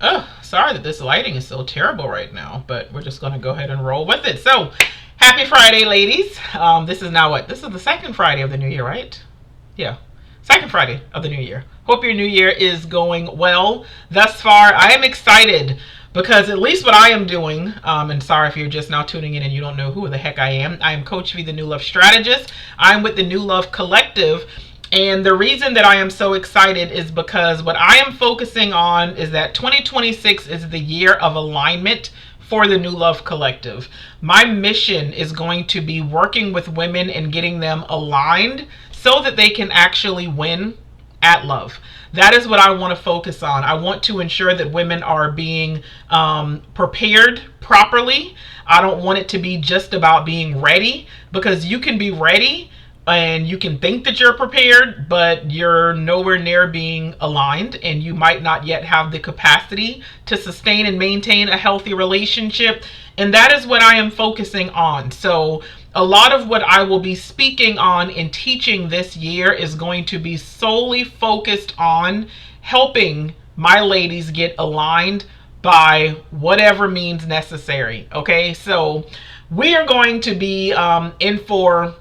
Oh, sorry that this lighting is so terrible right now, but we're just going to go ahead and roll with it. So, happy Friday, ladies. This is now what? This is the second Friday of the new year, right? Yeah. Second Friday of the new year. Hope your new year is going well thus far. I am excited because at least what I am doing, and sorry if you're just now tuning in and you don't know who the heck I am Coach V, the New Love Strategist. I'm with the New Love Collective. And the reason that I am so excited is because what I am focusing on is that 2026 is the year of alignment for the New Love Collective. My mission is going to be working with women and getting them aligned so that they can actually win at love. That is what I want to focus on. I want to ensure that women are being prepared properly. I don't want it to be just about being ready, because you can be ready and you can think that you're prepared, but you're nowhere near being aligned, and you might not yet have the capacity to sustain and maintain a healthy relationship. And that is what I am focusing on. So a lot of what I will be speaking on and teaching this year is going to be solely focused on helping my ladies get aligned by whatever means necessary. Okay, so we are going to be in for,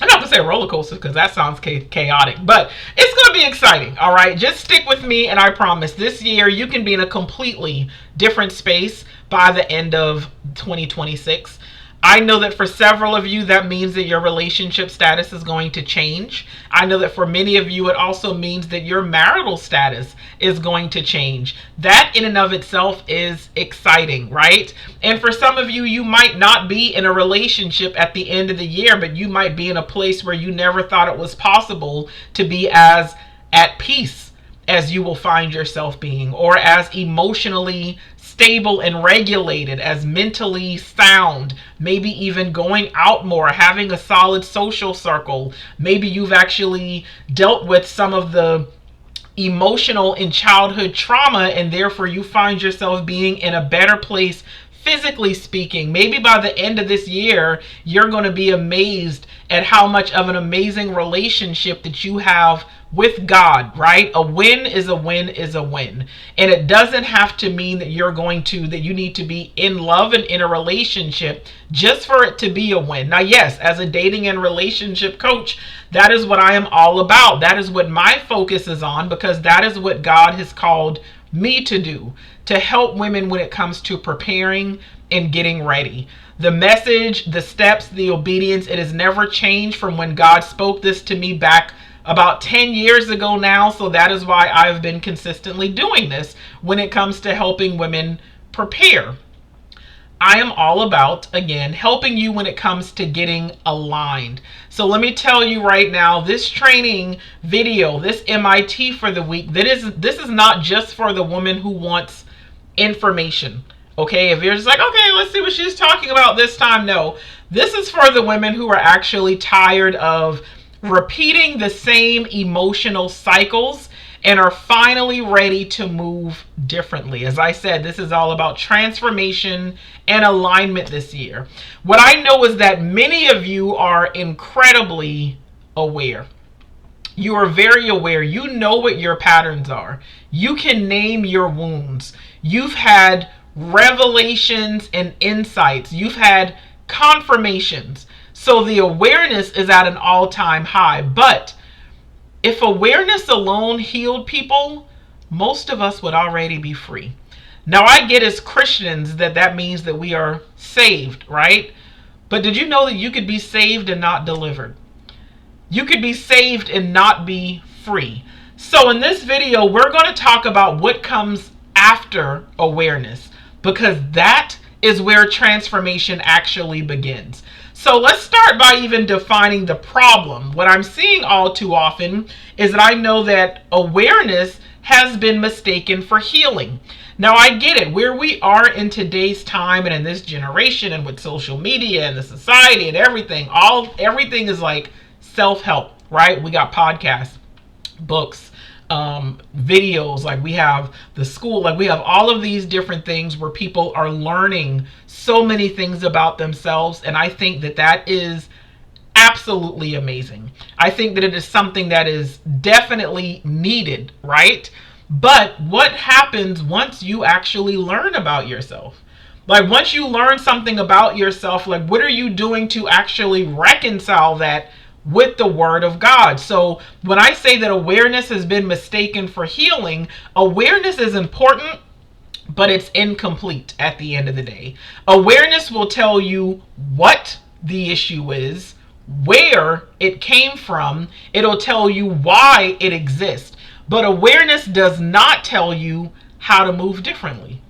I'm not going to say roller coaster because that sounds chaotic, but it's going to be exciting. All right, just stick with me, and I promise this year you can be in a completely different space by the end of 2026. I know that for several of you, that means that your relationship status is going to change. I know that for many of you, it also means that your marital status is going to change. That in and of itself is exciting, right? And for some of you, you might not be in a relationship at the end of the year, but you might be in a place where you never thought it was possible to be as at peace as you will find yourself being, or as emotionally stable and regulated, as mentally sound, maybe even going out more, having a solid social circle. Maybe you've actually dealt with some of the emotional and childhood trauma, and therefore you find yourself being in a better place physically speaking. Maybe by the end of this year, you're going to be amazed at how much of an amazing relationship that you have with God, right? A win is a win is a win. And it doesn't have to mean that that you need to be in love and in a relationship just for it to be a win. Now, yes, as a dating and relationship coach, that is what I am all about. That is what my focus is on, because that is what God has called me to do, to help women when it comes to preparing and getting ready. The message, the steps, the obedience, it has never changed from when God spoke this to me back about 10 years ago now. So that is why I've been consistently doing this when it comes to helping women prepare. I am all about, again, helping you when it comes to getting aligned. So let me tell you right now, this training video, this MIT for the week, this is not just for the woman who wants information. Okay, if you're just like, okay, let's see what she's talking about this time. No, this is for the women who are actually tired of repeating the same emotional cycles and are finally ready to move differently. As I said, this is all about transformation and alignment this year. What I know is that many of you are incredibly aware. You are very aware. You know what your patterns are. You can name your wounds. You've had revelations and insights. You've had confirmations. So the awareness is at an all-time high. But if awareness alone healed people, most of us would already be free. Now, I get as Christians that means that we are saved, right? But did you know that you could be saved and not delivered? You could be saved and not be free. So in this video, we're going to talk about what comes after awareness, because that is where transformation actually begins. So let's start by even defining the problem. What I'm seeing all too often is that I know that awareness has been mistaken for healing. Now, I get it. Where we are in today's time and in this generation, and with social media and the society and everything is like self-help, right? We got podcasts, books, videos, like we have the school, like we have all of these different things where people are learning so many things about themselves. And I think that is absolutely amazing. I think that it is something that is definitely needed, right? But what happens once you actually learn about yourself? Like, once you learn something about yourself, like, what are you doing to actually reconcile that with the word of God? So when I say that awareness has been mistaken for healing, awareness is important, but it's incomplete at the end of the day. Awareness will tell you what the issue is, where it came from, it'll tell you why it exists. But awareness does not tell you how to move differently.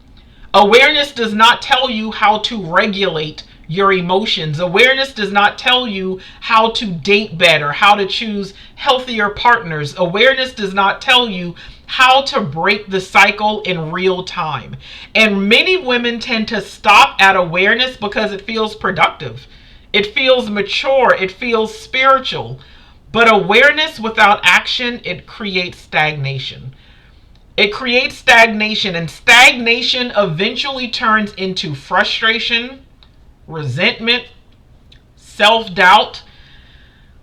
Awareness does not tell you how to regulate your emotions. Awareness does not tell you how to date better, how to choose healthier partners. Awareness does not tell you how to break the cycle in real time. And many women tend to stop at awareness because it feels productive, it feels mature, it feels spiritual. But awareness without action, it creates stagnation. It creates stagnation, and stagnation eventually turns into frustration, resentment, self doubt.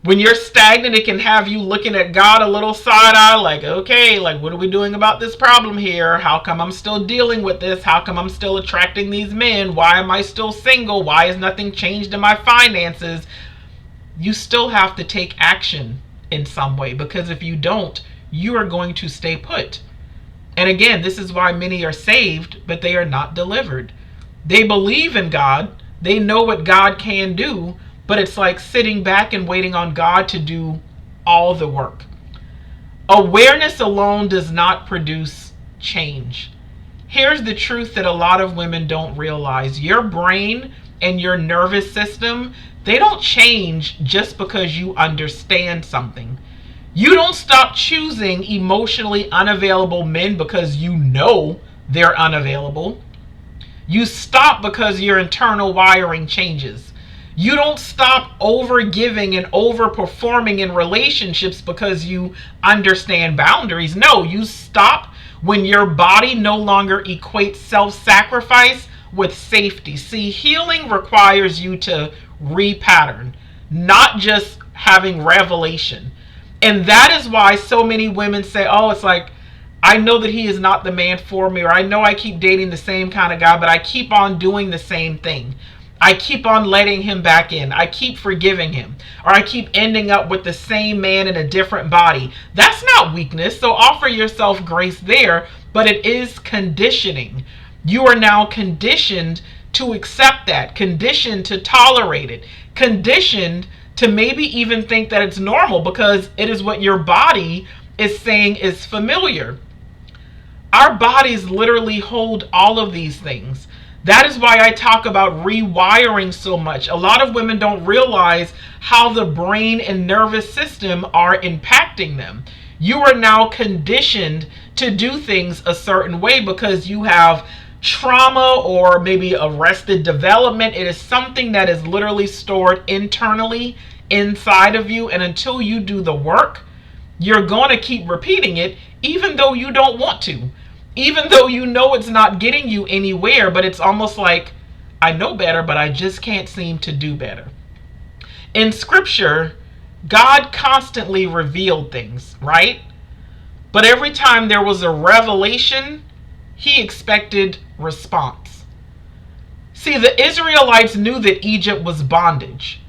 When you're stagnant, it can have you looking at God a little side eye, like, okay, like, what are we doing about this problem here? How come I'm still dealing with this? How come I'm still attracting these men? Why am I still single? Why has nothing changed in my finances? You still have to take action in some way, because if you don't, you are going to stay put. And again, this is why many are saved, but they are not delivered. They believe in God, they know what God can do, but it's like sitting back and waiting on God to do all the work. Awareness alone does not produce change. Here's the truth that a lot of women don't realize. Your brain and your nervous system, they don't change just because you understand something. You don't stop choosing emotionally unavailable men because you know they're unavailable. You stop because your internal wiring changes. You don't stop over giving and over performing in relationships because you understand boundaries. No, you stop when your body no longer equates self-sacrifice with safety. See, healing requires you to repattern, not just having revelation. And that is why so many women say, oh, it's like, I know that he is not the man for me, or I know I keep dating the same kind of guy, but I keep on doing the same thing. I keep on letting him back in. I keep forgiving him. Or I keep ending up with the same man in a different body. That's not weakness, so offer yourself grace there, but it is conditioning. You are now conditioned to accept that, conditioned to tolerate it, conditioned to maybe even think that it's normal because it is what your body is saying is familiar. Our bodies literally hold all of these things. That is why I talk about rewiring so much. A lot of women don't realize how the brain and nervous system are impacting them. You are now conditioned to do things a certain way because you have trauma or maybe arrested development. It is something that is literally stored internally inside of you, and until you do the work, you're going to keep repeating it even though you don't want to, even though you know it's not getting you anywhere. But it's almost like, I know better, but I just can't seem to do better. In scripture, God constantly revealed things, right? But every time there was a revelation, he expected response. See, the Israelites knew that Egypt was bondage.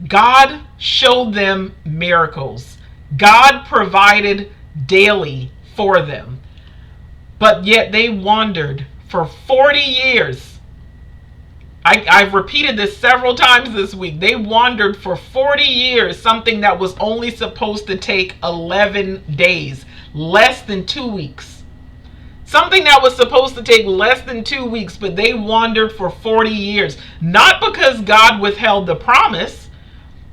God showed them miracles. God provided daily for them. But yet they wandered for 40 years. I've repeated this several times this week. They wandered for 40 years, something that was only supposed to take 11 days, less than 2 weeks. Something that was supposed to take less than 2 weeks, but they wandered for 40 years. Not because God withheld the promise,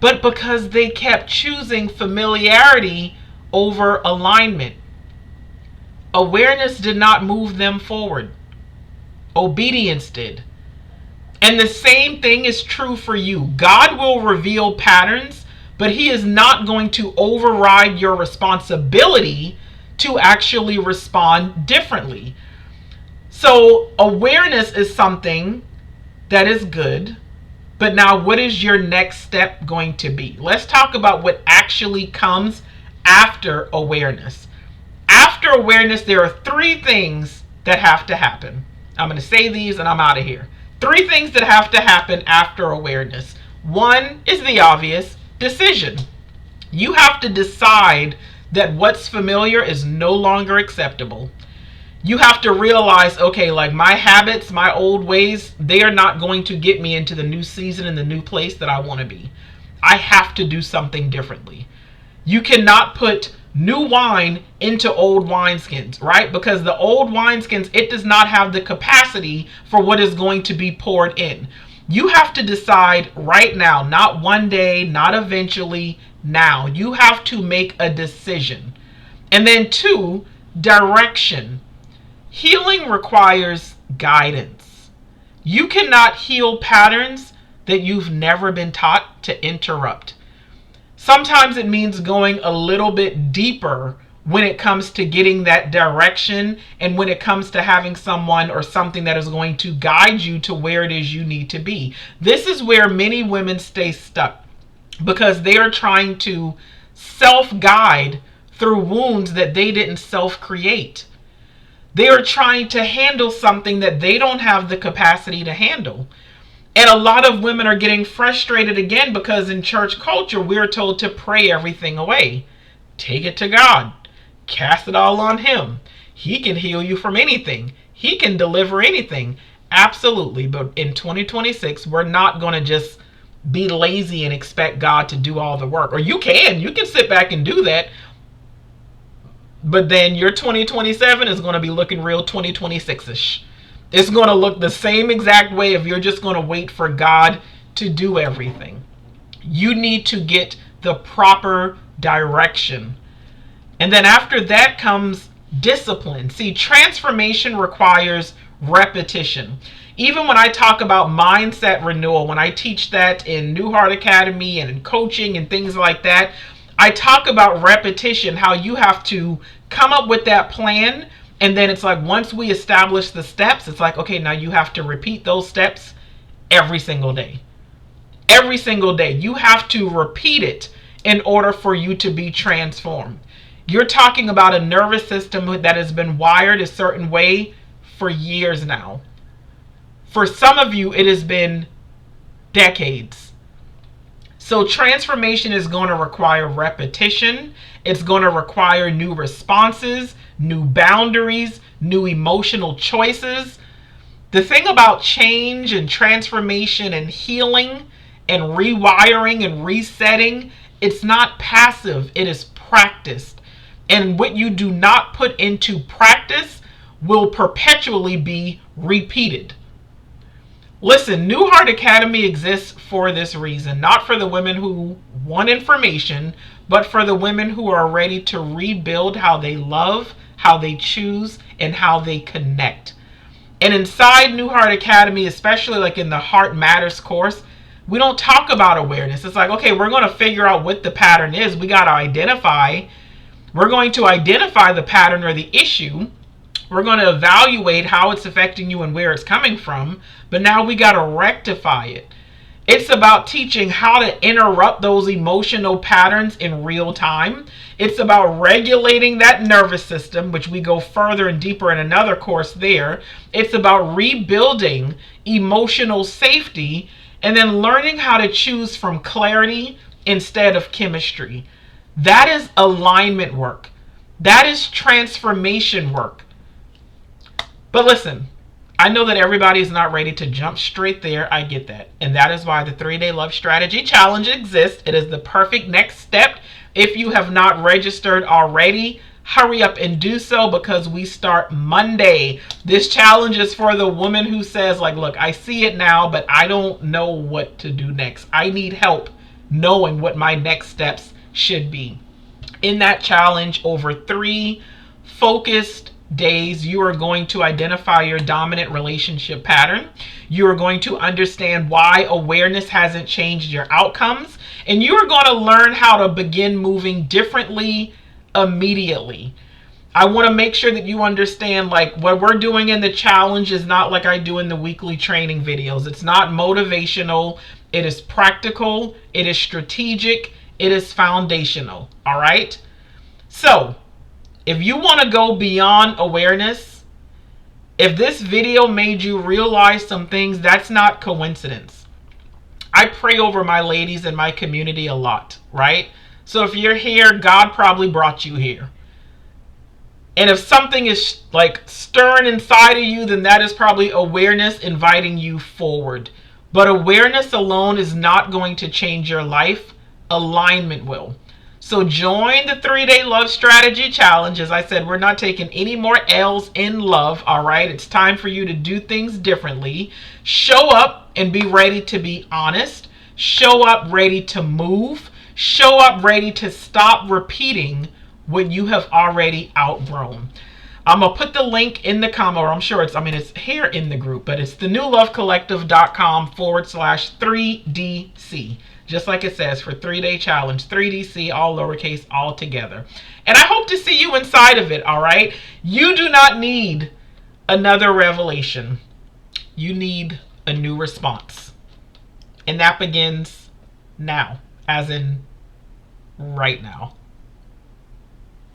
but because they kept choosing familiarity over alignment. Awareness did not move them forward. Obedience did. And the same thing is true for you. God will reveal patterns, but he is not going to override your responsibility to actually respond differently. So awareness is something that is good. But now, what is your next step going to be? Let's talk about what actually comes after awareness. After after awareness, there are three things that have to happen. I'm going to say these and I'm out of here. Three things that have to happen after awareness. One is the obvious: decision. You have to decide that what's familiar is no longer acceptable. You have to realize, okay, like my habits, my old ways, they are not going to get me into the new season and the new place that I want to be. I have to do something differently. You cannot put new wine into old wineskins, right? Because the old wineskins, it does not have the capacity for what is going to be poured in. You have to decide right now, not one day, not eventually, now. You have to make a decision. And then two, direction. Healing requires guidance. You cannot heal patterns that you've never been taught to interrupt. Sometimes it means going a little bit deeper when it comes to getting that direction and when it comes to having someone or something that is going to guide you to where it is you need to be. This is where many women stay stuck because they are trying to self-guide through wounds that they didn't self-create. They are trying to handle something that they don't have the capacity to handle. And a lot of women are getting frustrated again because in church culture, we're told to pray everything away. Take it to God. Cast it all on Him. He can heal you from anything. He can deliver anything. Absolutely. But in 2026, we're not going to just be lazy and expect God to do all the work. Or you can sit back and do that. But then your 2027 is going to be looking real 2026-ish. It's going to look the same exact way if you're just going to wait for God to do everything. You need to get the proper direction. And then after that comes discipline. See, transformation requires repetition. Even when I talk about mindset renewal, when I teach that in New Heart Academy and in coaching and things like that, I talk about repetition, how you have to come up with that plan. And then it's like, once we establish the steps, it's like, okay, now you have to repeat those steps every single day. Every single day. You have to repeat it in order for you to be transformed. You're talking about a nervous system that has been wired a certain way for years now. For some of you, it has been decades. So transformation is going to require repetition. It's going to require new responses, new boundaries, new emotional choices. The thing about change and transformation and healing and rewiring and resetting, it's not passive, it is practiced. And what you do not put into practice will perpetually be repeated. Listen, New Heart Academy exists for this reason, not for the women who want information, but for the women who are ready to rebuild how they love, how they choose, and how they connect. And inside New Heart Academy, especially like in the Heart Matters course, we don't talk about awareness. It's like, okay, we're going to figure out what the pattern is. We got to identify. We're going to identify the pattern or the issue. We're going to evaluate how it's affecting you and where it's coming from. But now we got to rectify it. It's about teaching how to interrupt those emotional patterns in real time. It's about regulating that nervous system, which we go further and deeper in another course there. It's about rebuilding emotional safety and then learning how to choose from clarity instead of chemistry. That is alignment work. That is transformation work. But listen, I know that everybody is not ready to jump straight there. I get that. And that is why the 3-Day Love Strategy Challenge exists. It is the perfect next step. If you have not registered already, hurry up and do so because we start Monday. This challenge is for the woman who says, like, look, I see it now, but I don't know what to do next. I need help knowing what my next steps should be. In that challenge, over 3 focused days, you are going to identify your dominant relationship pattern. You are going to understand why awareness hasn't changed your outcomes. And you are going to learn how to begin moving differently immediately. I want to make sure that you understand, like, what we're doing in the challenge is not like I do in the weekly training videos. It's not motivational. It is practical. It is strategic. It is foundational. All right. So If you want to go beyond awareness, if this video made you realize some things, that's not coincidence. I pray over my ladies in my community a lot, right? So if you're here, God probably brought you here. And if something is like stirring inside of you, then that is probably awareness inviting you forward. But awareness alone is not going to change your life. Alignment will. So join the 3-day love strategy challenge. As I said, we're not taking any more L's in love. All right. It's time for you to do things differently. Show up and be ready to be honest. Show up ready to move. Show up ready to stop repeating what you have already outgrown. I'm going to put the link in the comment, or I'm sure it's here in the group, but it's thenewlovecollective.com/3DC. Just like it says, for 3-day challenge, 3DC, all lowercase, all together. And I hope to see you inside of it, all right? You do not need another revelation. You need a new response. And that begins now, as in right now.